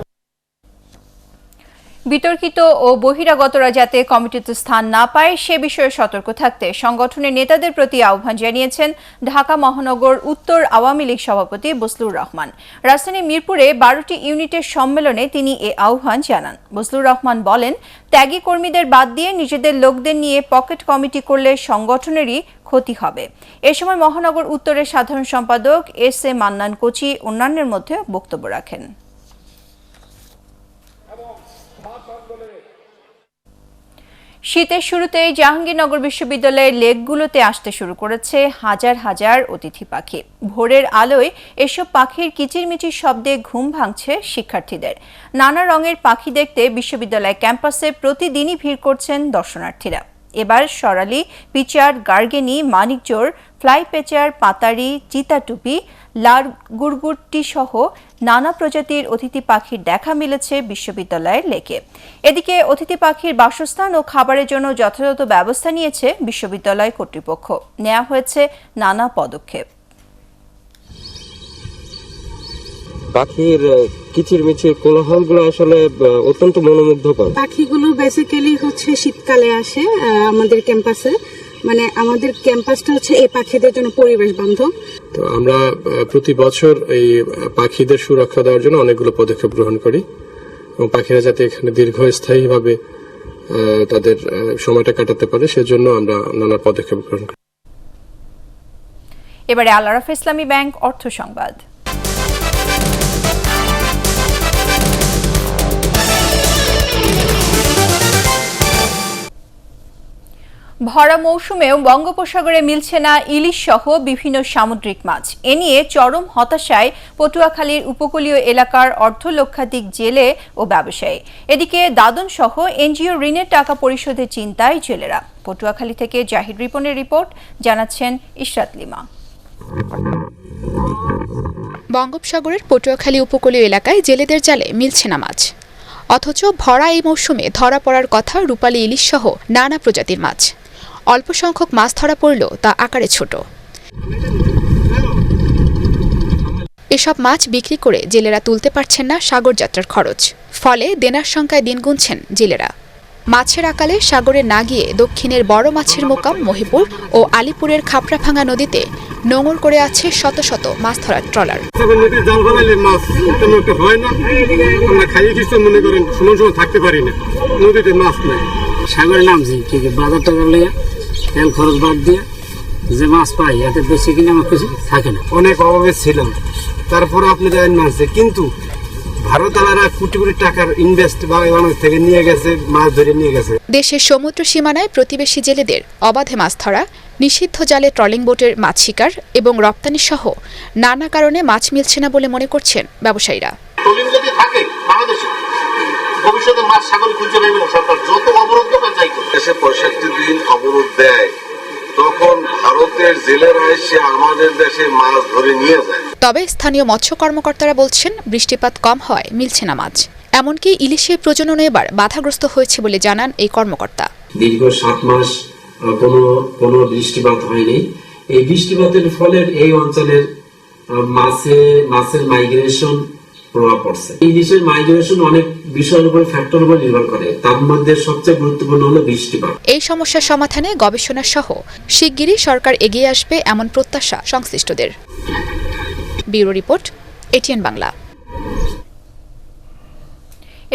বিতর্কিত ও বহিরাগতরা যাতে কমিটিতে স্থান না পায় সে বিষয়ে সতর্ক থাকতে সংগঠনের নেতাদের প্রতি আহ্বান জানিয়েছেন ঢাকা মহানগর উত্তর আওয়ামী লীগ সভাপতি বজলুর রহমান। রাজধানীর মিরপুরে 12টি ইউনিটের সম্মেলনে তিনি এ আহ্বান জানান। বজলুর রহমান বলেন, ত্যাগী কর্মীদের বাদ দিয়ে নিজেদের লোকদের নিয়ে পকেট কমিটি করলে সংগঠনেরই ক্ষতি হবে। এ সময় মহানগর উত্তরের সাধারণ সম্পাদক এস এ মান্নান কোচি অন্যান্যের মধ্যে বক্তব্য রাখেন। শীতের শুরুতেই জাহাঙ্গীরনগর বিশ্ববিদ্যালয়ের লেকগুলোতে আসতে শুরু করেছে হাজার হাজার অতিথি পাখি। ভোরের আলোয় এসব পাখির কিচিরমিচির শব্দে ঘুম ভাঙছে শিক্ষার্থীদের। নানা রঙের পাখি দেখতে বিশ্ববিদ্যালয় ক্যাম্পাসে প্রতিদিনই ভিড় করছেন দর্শনার্থীরা। এবার সরালি, পিচার, গার্গেনি, মানিকজোর, ফ্লাই পেচার, পাতারি, চিতাটুপি, লাল গুড়গুড়টি সহ নানা প্রজাতির অতিথি পাখির দেখা মিলেছে বিশ্ববিদ্যালয়ের লেকে। এদিকে অতিথি পাখির বাসস্থান ও খাবারের জন্য যথাযথ ব্যবস্থা নিয়েছে বিশ্ববিদ্যালয় কর্তৃপক্ষ। নেওয়া হয়েছে নানা পদক্ষেপ। পাখির কিচিরমিচির কোলাহলগুলো আসলে অত্যন্ত মনোমুগ্ধকর। পাখিগুলো বেসিক্যালি হচ্ছে শীতকালে আসে আমাদের ক্যাম্পাসে, মানে আমাদের ক্যাম্পাসটা হচ্ছে এই পাখিদের জন্য পরিবেশ বান্ধব। তো আমরা প্রতি বছর এই পাখিদের সুরক্ষা দেওয়ার জন্য অনেকগুলো পদক্ষেপ গ্রহণ করি এবং পাখিরা যাতে এখানে দীর্ঘস্থায়ীভাবে তাদের সময়টা কাটাতে পারে সেজন্য আমরা নানা পদক্ষেপ গ্রহণ করি। এবারে আল আরাফা ইসলামী ব্যাংক অর্থ সংবাদ। ভরা মৌসুমেও বঙ্গোপসাগরে মিলছে না ইলিশ সহ বিভিন্ন সামুদ্রিক মাছ। এ নিয়ে চরম হতাশায় পটুয়াখালীর উপকূলীয় এলাকার অর্ধলক্ষাধিক জেলে ও ব্যবসায়ী। এদিকে দাদন সহ এনজিও ঋণের টাকা পরিশোধের চিন্তায় জেলেরা। পটুয়াখালী থেকে জাহিদ রিপনের রিপোর্ট, জানাচ্ছেন ইশরাত লিমা। বঙ্গোপসাগরের পটুয়াখালী উপকূলীয় এলাকায় জেলেদের জালে মিলছে না মাছ, অথচ ভরা এই মৌসুমে ধরা পড়ার কথা রূপালী ইলিশ সহ নানা প্রজাতির মাছ। অল্প সংখ্যক মাছ ধরা পড়লেও তা আকারে ছোট। এসব মাছ বিক্রি করে জেলেরা তুলতে পারছেন না সাগর যাত্রার খরচ, ফলে দেনার সংখ্যায় দিন গুনছেন জেলেরা। মাছের আকালে সাগরে না গিয়ে দক্ষিণের বড় মাছের মোকাম মহিপুর ও আলিপুরের খাপড়াভাঙা নদীতে নোঙর করে আছে শত শত মাছ ধরার ট্রলার। সাগরে নামছি বাজার টাকা লইয়া তেল খরচ বাদ দিয়ে যে মাছ পাই এতে বেশি কিনে আমার কিছু থাকে না। অনেক অভাবে ছিল, তারপরে আপনি দেখেন মাছছে, কিন্তু ভারতালারা কোটি কোটি টাকার ইনভেস্ট বাংলাদেশ থেকে নিয়ে গেছে, মাছ ধরে নিয়ে গেছে। দেশের সমুদ্র সীমানায় প্রতিবেশী জেলেদের অবাধে মাছ ধরা, নিষিদ্ধ জালে ট্রলিং বোটের মাছ শিকার এবং রপ্তানি সহ নানা কারণে মাছ মিলছে না বলে মনে করছেন ব্যবসায়ীরা। ট্রলিং যদি থাকে বাংলাদেশে ভবিষ্যতে মাছ সাগরে খুঁজে নেবে না সরকার, যত অবরোধ দেবে যাই দেশে 65 দিন অবরোধ দেয়, তখন ভারতের জেলেরা এসে আমাদের দেশে মাছ ধরে নিয়ে যায়। তবে স্থানীয় মৎস্য কর্মকর্তারা বলছেন বৃষ্টিপাত কম হয় মিলছে না মাছ। এমনকি ইলিশের প্রজনন এবার বাধাগ্রস্ত হয়েছে বলে জানান এই কর্মকর্তা। দীর্ঘ 7 মাস কোনো বৃষ্টিপাত হয়নি। এই বৃষ্টিপাতের ফলে এই অঞ্চলের মাছের মাইগ্রেশন প্রভাব পড়ছে। ইলিশের মাইগ্রেশন অনেক বিষয়ের উপর ফ্যাক্টর উপর নির্ভর করে, তার মধ্যে সবচেয়ে গুরুত্বপূর্ণ হলো বৃষ্টিপাত। এই সমস্যার সমাধানে গবেষণা সহ শিগগিরই সরকার এগিয়ে আসবে এমন প্রত্যাশা সংশ্লিষ্টদের। Bureau report, ATN Bangla.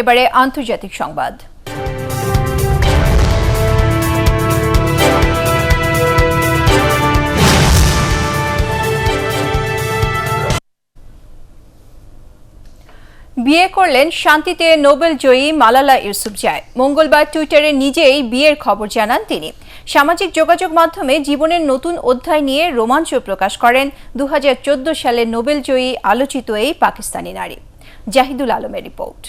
এবারে আন্তর্জাতিক সংবাদ। বিয়ে করলেন শান্তিতে নোবেল জয়ী মালালা ইউসুফজাই। মঙ্গলবার টুইটারে নিজেই বিয়ের খবর জানান তিনি। সামাজিক যোগাযোগ মাধ্যমে জীবনের নতুন অধ্যায় নিয়ে রোমাঞ্চ প্রকাশ করেন 2014 সালে নোবেল জয়ী আলোচিত এই পাকিস্তানি নারী। জাহিদুল আলমের রিপোর্ট।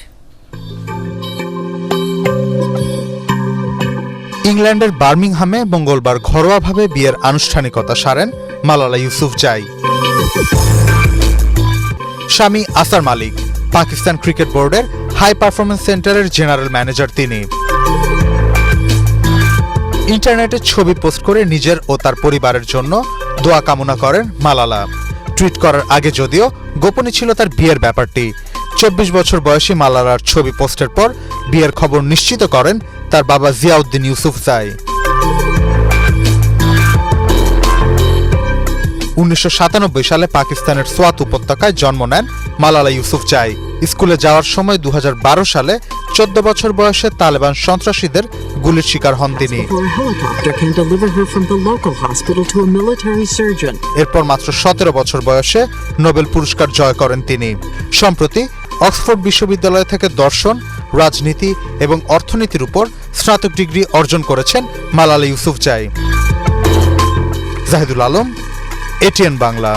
ইংল্যান্ডের বার্মিংহামে মঙ্গলবার ঘরোয়াভাবে বিয়ের আনুষ্ঠানিকতা সারেন মালালা ইউসুফজাই। স্বামী আসার মালিক, পাকিস্তান ক্রিকেট বোর্ডের হাই পারফরমেন্স সেন্টারের জেনারেল ম্যানেজার তিনি। ইন্টারনেটে ছবি পোস্ট করে নিজের ও তার পরিবারের জন্য দোয়া কামনা করেন মালালা। টুইট করার আগে যদিও গোপনে ছিল তার বিয়ের ব্যাপারটি। 24 বছর বয়সী মালালার ছবি পোস্টের পর বিয়ের খবর নিশ্চিত করেন তার বাবা জিয়াউদ্দিন ইউসুফজাই। 1997 সালে পাকিস্তানের সোয়াত উপত্যকায় জন্ম নেন মালালা ইউসুফজাই। স্কুলে যাওয়ার সময় 2012 সালে 14 বছর বয়সে তালেবান সন্ত্রাসীদের গুলির শিকার হন তিনি। এরপর মাত্র 17 বছর বয়সে নোবেল পুরস্কার জয় করেন তিনি। সম্প্রতি অক্সফোর্ড বিশ্ববিদ্যালয় থেকে দর্শন, রাজনীতি এবং অর্থনীতির উপর স্নাতক ডিগ্রি অর্জন করেছেন মালালা ইউসুফজাই। জাহিদুল আলম, এটিএন বাংলা।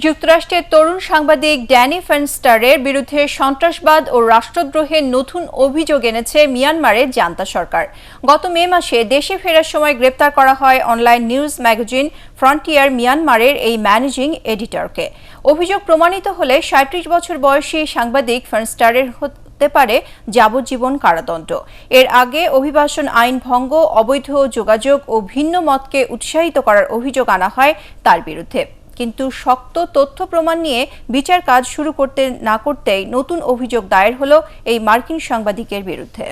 যুক্তরাষ্ট্রের তরুণ সাংবাদিক ড্যানি ফেনস্টারের বিরুদ্ধে সন্ত্রাসবাদ ও রাষ্ট্রদ্রোহের নতুন অভিযোগ এনেছে মিয়ানমারের জান্তা সরকার। গত মে মাসে দেশে ফেরার সময় গ্রেপ্তার করা হয় অনলাইন নিউজ ম্যাগাজিন ফ্রন্টিয়ার মিয়ানমারের এই ম্যানেজিং এডিটরকে। অভিযোগ প্রমাণিত হলে 37 বছর বয়সী সাংবাদিক ফেনস্টারের হতে পারে যাবজ্জীবন কারাদণ্ড। এর আগে অভিবাসন আইন ভঙ্গ, অবৈধ যোগাযোগ ও ভিন্ন মতকে উৎসাহিত করার অভিযোগ আনা হয় তার বিরুদ্ধে। কিন্তু শক্ত তথ্য প্রমাণ নিয়ে বিচার কাজ শুরু করতে না করতেই নতুন অভিযোগ দায়ের হলো এই মার্কিন সাংবাদিকের বিরুদ্ধে।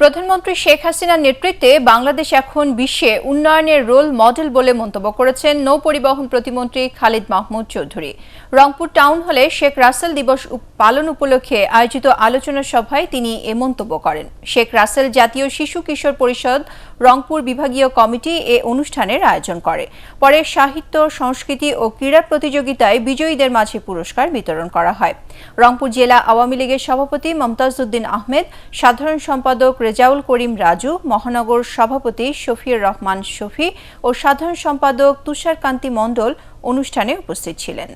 প্রধানমন্ত্রী শেখ হাসিনার নেতৃত্বে বাংলাদেশ এখন বিশ্বে উন্নয়নের রোল মডেল বলে মন্তব্য করেছেন নৌ পরিবহন প্রতিমন্ত্রী খালিদ মাহমুদ চৌধুরী। রংপুর টাউন হলে শেখ রাসেল দিবস পালন উপলক্ষে আয়োজিত আলোচনা সভায় তিনি এ মন্তব্য করেন। শেখ রাসেল জাতীয় শিশু কিশোর পরিষদ রংপুর বিভাগীয় কমিটি এ অনুষ্ঠানের আয়োজন করে। পরে সাহিত্য, সংস্কৃতি ও ক্রীড়া প্রতিযোগিতায় বিজয়ীদের মাঝে পুরস্কার বিতরণ করা হয়। রংপুর জেলা আওয়ামী লীগের সভাপতি মমতাজ উদ্দিন আহমেদ, সাধারণ সম্পাদক রেজাউল করিম রাজু, মহানগর সভাপতি শফিউর রহমান শফি ও সাধারণ সম্পাদক তুষারকান্তি মণ্ডল অনুষ্ঠানে উপস্থিত ছিলেন।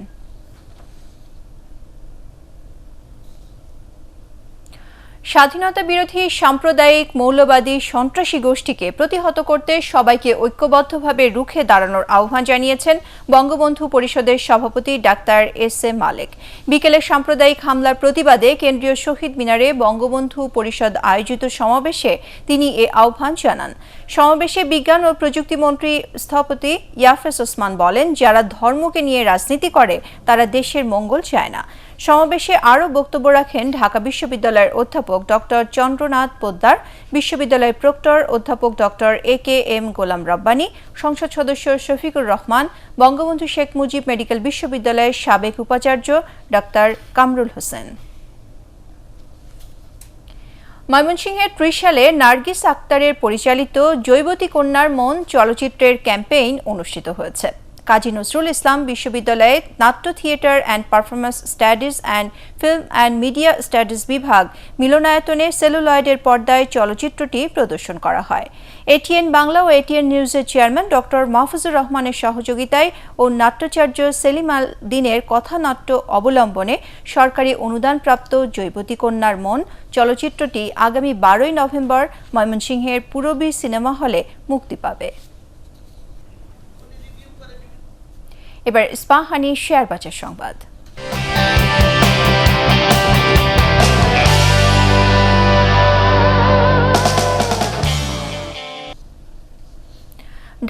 স্বাধীনতা বিরোধী সাম্প্রদায়িক মৌলবাদী সন্ত্রাসী গোষ্ঠীকে প্রতিহত করতে সবাইকে ঐক্যবদ্ধভাবে রুখে দাঁড়ানোর আহ্বান জানিয়েছেন বঙ্গবন্ধু পরিষদের সভাপতি ডাক্তার এস এ মালেক। বিকেলে সাম্প্রদায়িক হামলার প্রতিবাদে কেন্দ্রীয় শহীদ মিনারে বঙ্গবন্ধু পরিষদ আয়োজিত সমাবেশে তিনি এ আহ্বান জানান। সমাবেশে বিজ্ঞান ও প্রযুক্তি মন্ত্রী স্থপতি ইয়াফেস ওসমান বলেন, যারা ধর্মকে নিয়ে রাজনীতি করে তারা দেশের মঙ্গল চায় না। সমাবেশে আরও বক্তব্য রাখেন ঢাকা বিশ্ববিদ্যালয়ের অধ্যাপক ডক্টর চন্দ্রনাথ পোদ্দার, বিশ্ববিদ্যালয়ের প্রক্টর অধ্যাপক ডক্টর AKM গোলাম রব্বানী, সংসদ সদস্য শফিকুর রহমান, বঙ্গবন্ধু শেখ মুজিব মেডিকেল বিশ্ববিদ্যালয়ের সাবেক উপাচার্য ডাক্তার কামরুল হোসেন। ময়মনসিংহের ত্রিশালে নার্গিস আক্তারের পরিচালিত জৈবতী কন্যার মন চলচ্চিত্রের ক্যাম্পেইন অনুষ্ঠিত হয়েছে। কাজী নজরুল ইসলাম বিশ্ববিদ্যালয়ে নাট্য theatre and performance studies and film and media studies বিভাগ মিলনায়তনে সেলুলয়েডের পর্দায় চলচ্চিত্রটি প্রদর্শন করা হয়। ATN বাংলা ও ATN নিউজের চেয়ারম্যান ডক্টর মাহফুজুর রহমানের সহযোগিতায় ও নাট্যাচার্য সেলিম আল দিনের কথানাট্য অবলম্বনে সরকারি অনুদানপ্রাপ্ত জৈবতী কন্যার মন চলচ্চিত্রটি আগামী 12 নভেম্বর ময়মনসিংহের পূরবী সিনেমা হলে মুক্তি পাবে। এবার ইস্পাহানি শেয়ার বাজার সংবাদ।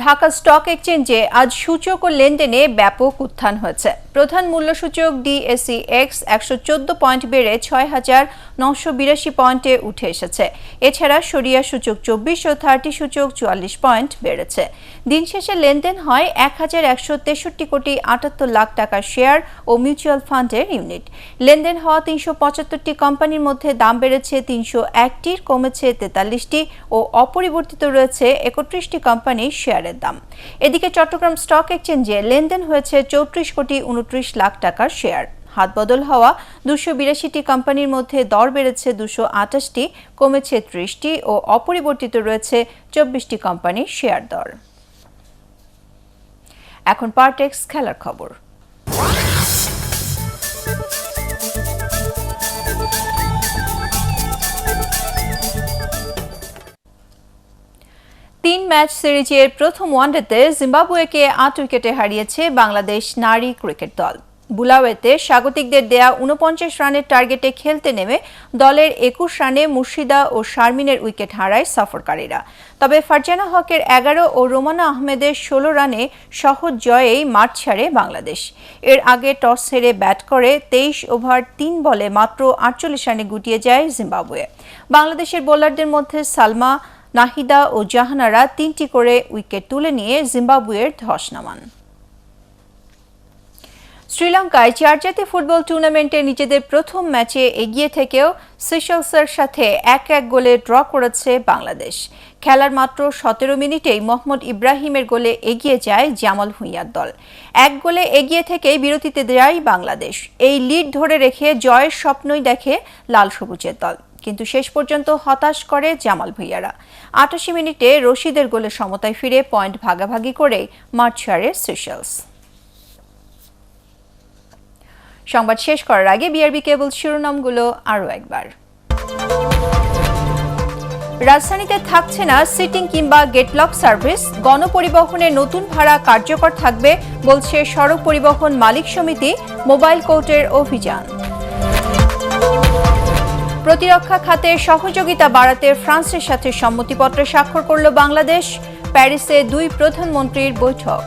ঢাকা স্টক এক্সচেঞ্জে আজ সূচক ও লেনদেনে ব্যাপক উত্থান হয়েছে। প্রধান মূল্যসূচক DSEX 114 পয়েন্ট বেড়ে ৬,৯৮২ পয়েন্টে উঠে এসেছে। এছাড়া সরিয়া সূচক 24 ও 30 সূচক 44 পয়েন্ট বেড়েছে। দিন শেষে লেনদেন হয় ১,১৬৩ কোটি ৭৮ লাখ টাকার শেয়ার ও মিউচুয়াল ফান্ডের ইউনিট। লেনদেন হওয়া ৩৭৫টি কোম্পানির মধ্যে দাম বেড়েছে ৩০১টির, কমেছে ৪৩টি ও অপরিবর্তিত রয়েছে ৩১টি কোম্পানির শেয়ারের দাম। এদিকে চট্টগ্রাম স্টক এক্সচেঞ্জে লেনদেন হয়েছে ৩৪ কোটি ২৯ লাখ টাকার শেয়ার। হাতবদল হওয়া ২৮২টি কোম্পানির মধ্যে দর বেড়েছে ২২৮টি, কমেছে ৩০টি ও অপরিবর্তিত রয়েছে ২৪টি কোম্পানির শেয়ার দর। এখন পারটেক্স খেলার খবর। তিন ম্যাচ সিরিজের প্রথম ওয়ানডেতে জিম্বাবুয়েকে ৮ উইকেটে হারিয়েছে বাংলাদেশ নারী ক্রিকেট দল। বুলাওয়েতে স্বাগতিকদের দেয়া ৪৯ রানের টার্গেটে খেলতে নেমে দলের ২১ রানে মুর্শিদা ও শারমিনের উইকেট হারায় সফরকারীরা। তবে ফারজানা হকের ১১ ও রোমানা আহমেদের ১৬ রানে সহজ জয়েই মাঠ ছাড়ে বাংলাদেশ। এর আগে টস হেরে ব্যাট করে ২৩ ওভার ৩ বলে মাত্র ৪৮ রানে গুটিয়ে যায় জিম্বাবুয়ে। বাংলাদেশের বোলারদের মধ্যে সালমা, নাহিদা ও জাহানারা ৩টি করে উইকেট তুলে নিয়ে জিম্বাবুয়ের ধস নামান। শ্রীলঙ্কায় ৪ জাতীয় ফুটবল টুর্নামেন্টে নিজেদের প্রথম ম্যাচে এগিয়ে থেকেও সিশেলসের সাথে ১-১ গোলে ড্র করেছে বাংলাদেশ। খেলার মাত্র ১৭ মিনিটেই মোহাম্মদ ইব্রাহিমের গোলে এগিয়ে যায় জামাল ভুঁইয়ার দল। ১ গোলে এগিয়ে থেকেই বিরতিতে যায় বাংলাদেশ। এই লিড ধরে রেখে জয়ের স্বপ্নই দেখে লাল সবুজের দল, কিন্তু শেষ পর্যন্ত হতাশ করে জামাল ভুঁইয়ারা। ৮৮ মিনিটে রশিদের গোলে সমতায় ফিরে পয়েন্ট ভাগাভাগি করে মাঠ ছাড়ে সিশেলস। সংবাদ শেষ করার আগে বিআরবি কেবল শিরোনামগুলো আরও একবার। রাজধানীতে থাকছে না সিটিং কিংবা গেটলক সার্ভিস, গণপরিবহনে নতুন ভাড়া কার্যকর থাকবে বলছে সড়ক পরিবহন মালিক সমিতি। মোবাইল কোর্টের অভিযান। প্রতিরক্ষা খাতে সহযোগিতা বাড়াতে ফ্রান্সের সাথে সম্মতিপত্রে স্বাক্ষর করল বাংলাদেশ। প্যারিসে ২ প্রধানমন্ত্রীর বৈঠক।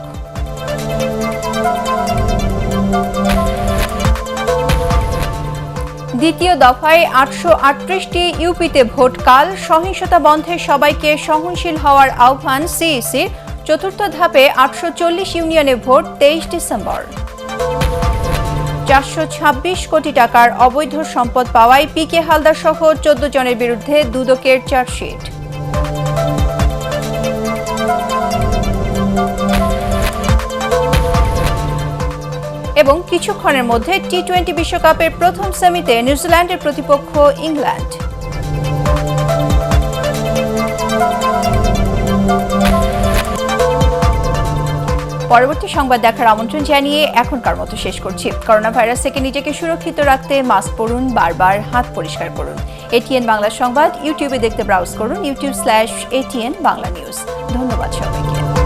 দ্বিতীয় দফায় ৮৩৮টি ইউপিতে ভোট কাল। সহিংসতা বন্ধে সবাইকে সহনশীল হওয়ার আহ্বান সিইসির। চতুর্থ ধাপে ৮৪০ ইউনিয়নে ভোট ২৩ ডিসেম্বর। ৪২৬ কোটি টাকার অবৈধ সম্পদ পাওয়ায় পিকে হালদার সহ ১৪ জনের বিরুদ্ধে দুদকের চার্জশিট। এবং কিছুক্ষণের মধ্যে টি-20 বিশ্বকাপের প্রথম সেমিতে নিউজিল্যান্ডের প্রতিপক্ষ ইংল্যান্ড। পরবর্তী সংবাদ দেখার আমন্ত্রণ জানিয়ে এখনকার মতো শেষ করছি। করোনা ভাইরাস থেকে নিজেকে সুরক্ষিত রাখতে মাস্ক পরুন, বারবার হাত পরিষ্কার করুন। এটিএন বাংলা সংবাদ ইউটিউবে দেখতে ব্রাউজ করুন youtube/ATN বাংলা নিউজ। ধন্যবাদ সবাইকে।